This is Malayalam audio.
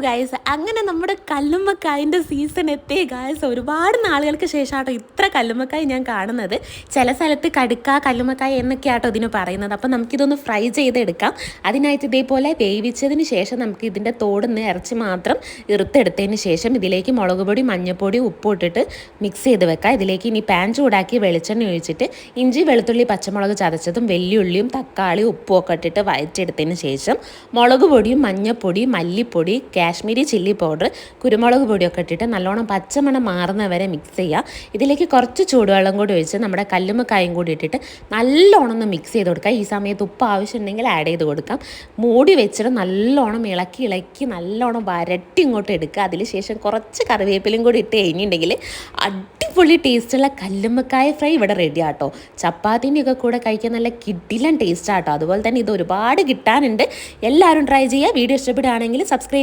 ഗായ്സ്, അങ്ങനെ നമ്മുടെ കല്ലുമ്മക്കായൻ്റെ സീസൺ എത്തി ഗായ്സ്. ഒരുപാട് നാളുകൾക്ക് ശേഷമാട്ടോ ഇത്ര കല്ലുമ്മക്കായ ഞാൻ കാണുന്നത്. ചില സ്ഥലത്ത് കടുക്ക കല്ലുമ്മക്കായ എന്നൊക്കെ ആട്ടോ ഇതിന് പറയുന്നത്. അപ്പോൾ നമുക്കിതൊന്ന് ഫ്രൈ ചെയ്തെടുക്കാം. അതിനായിട്ട് ഇതേപോലെ വേവിച്ചതിന് ശേഷം നമുക്ക് ഇതിൻ്റെ തോടുന്ന് ഇറച്ചി മാത്രം ഇറുത്തെടുത്തതിന് ശേഷം ഇതിലേക്ക് മുളക് പൊടി, മഞ്ഞൾപ്പൊടി, ഉപ്പ് ഇട്ടിട്ട് മിക്സ് ചെയ്ത് വെക്കാം. ഇതിലേക്ക് ഇനി പാൻ ചൂടാക്കി വെളിച്ചെണ്ണ ഒഴിച്ചിട്ട് ഇഞ്ചി, വെളുത്തുള്ളി, പച്ചമുളക് ചതച്ചതും വെല്ലുള്ളിയും തക്കാളി, ഉപ്പും ഒക്കെ ഇട്ടിട്ട് വഴറ്റിയെടുത്തതിന് ശേഷം മുളക് പൊടിയും മഞ്ഞൾപ്പൊടി, മല്ലിപ്പൊടി, കാശ്മീരി ചില്ലി പൗഡർ, കുരുമുളക് പൊടിയൊക്കെ ഇട്ടിട്ട് നല്ലോണം പച്ചമണം മാറുന്നവരെ മിക്സ് ചെയ്യുക. ഇതിലേക്ക് കുറച്ച് ചൂടുവെള്ളം കൂടി ഒഴിച്ച് നമ്മുടെ കല്ലുമ്മക്കായും കൂടി ഇട്ടിട്ട് നല്ലോണം ഒന്ന് മിക്സ് ചെയ്ത് കൊടുക്കുക. ഈ സമയത്ത് ഉപ്പ് ആവശ്യമുണ്ടെങ്കിൽ ആഡ് ചെയ്ത് കൊടുക്കാം. മൂടി വെച്ചിട്ട് നല്ലോണം ഇളക്കി നല്ലോണം വരട്ടി ഇങ്ങോട്ട് എടുക്കുക. അതിന് ശേഷം കുറച്ച് കറിവേപ്പിലയും കൂടി ഇട്ട് കഴിഞ്ഞിട്ടുണ്ടെങ്കിൽ അടിപൊളി ടേസ്റ്റുള്ള കല്ലുമ്മക്കായ ഫ്രൈ ഇവിടെ റെഡി ആട്ടോ. ചപ്പാത്തിൻ്റെയൊക്കെ കൂടെ കഴിക്കാൻ നല്ല കിടിലൻ ടേസ്റ്റ് ആട്ടോ. അതുപോലെ തന്നെ ഇത് ഒരുപാട് കിട്ടാനുണ്ട്. എല്ലാവരും ട്രൈ ചെയ്യുക. വീഡിയോ ഇഷ്ടപ്പെടുകയാണെങ്കിൽ സബ്സ്ക്രൈബ്